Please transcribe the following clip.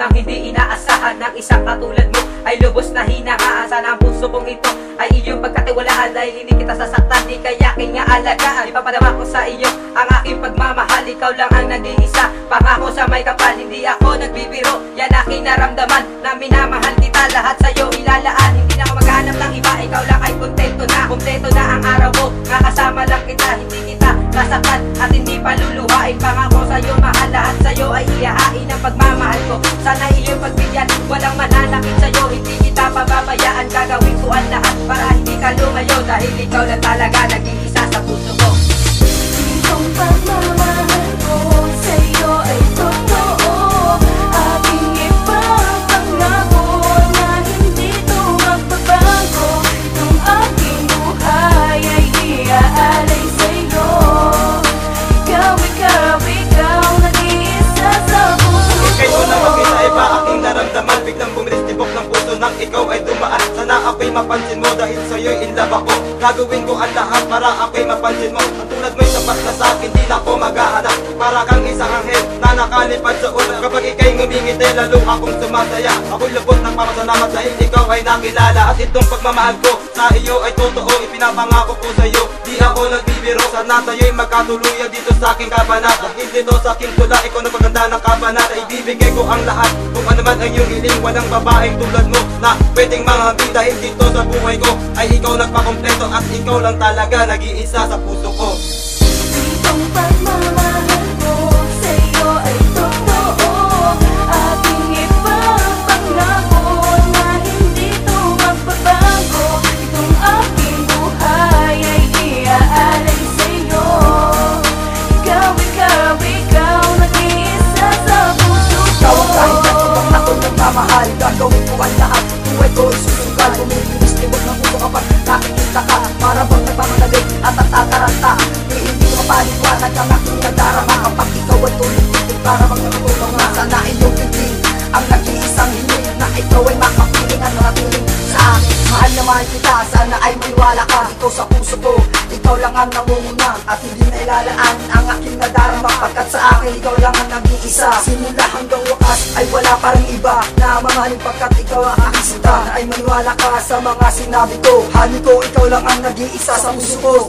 bang hindi inaasahan ng isang katulad mo ay lubos na hinangaan? Sana ang puso kong ito ay iyong pagkatiwalaan, dahil hindi kita sasaktan, di kaya aking nga alagaan. Ipapadama ko sa iyo ang aking pagmamahal, ikaw lang ang nag-iisa. Pangako sa may kapal, hindi ako nagbibiro, yan aking naramdaman na minamahal kita. Lahat sa'yo ilalaan, hindi na ako maghanap ng iba, ikaw lang ay kontento na. Kompleto na ang araw ko, kakasama lang kita, hindi kita nasaktan at hindi paluluhain. Pangako sa'yo mahal, lahat sa'yo ay ihahain ang pagmamahal ko. Sana iyong pagbigyan, walang mananakit sa'yo, hindi kita pababayaan. Gagawin ko ang lahat para hindi ka lumayo, dahil ikaw lang talaga nag-iisa sa puso ko. Itong pagmamahal ko sa'yo ay totoo, aking ipapangako na hindi to magbabago. Itong aking buhay ay iaalay sa'yo. Ikaw, nag-iisa sa puso ko. Ika'y mo na makita iba aking naramdaman, biglang bumilis tibok ng puso nang ikaw ay dumaan. Sana ako'y mapansin mo, dahil sa'yo'y in love ako. Gagawin ko ang lahat para ako'y mapansin mo. Ang tulad mo'y sapat na sa'kin, di na ako maghahanap. Para kang isang anghel na nakalipad sa ulap. Kapag ika'y ngumingiti, lalo akong sumasaya. Ako'y lubos nagpapasalamat dahil ikaw ay nakilala. At itong pagmamahal ko sa iyo ay totoo, ipinapangako ko sa'yo, di ako nagbibiro. Sana tayo'y magkatuluyan dito sa aking kabanata. Dahil dito sa aking tula, ikaw na paganda ng kabanata. Ibibigay ko ang lahat, kung ano man ang iyong hiling. Walang babaeng tulad mo na pwedeng manghabi, dahil dito sa buhay ko ay ikaw nagpakompleto. At ikaw lang talaga nag-iisa sa puso ko. Itong pagmamahal ko sa'yo ay totoo, aking ipapangako na hindi to magbabago. Itong aking buhay ay iaalay sa'yo. Ikaw, nag-iisa sa puso ko. Ikaw ang kahit na tibok na kong nagmamahal, gagawin ko ang lahat, buhay ko isusugal. Bumibilis tibok ng puso kapag nakikita ka, para bang nagmamadali at natataranta. Hindi ko mapaliwanag ang aking nadarama kapag ikaw ay tulitik, para bang natutulong na. Sana iyong piling ang nag-iisang hiling, na ikaw ay makapiling at nakapiling sa akin. Mahal na mahal kita, sana ay maniwala ka. Ikaw sa puso ko, ikaw lang ang namumuna, at hindi na ilalaan ang aking nadarama. Pagkat sa akin, ikaw lang ang nag-iisa. Simula hanggang wakas ay wala parang iba na mamahalin, pagkat ikaw ang aking sinta. Ay maniwala ka sa mga sinabi ko, hali ko, ikaw lang ang nag-iisa sa puso ko.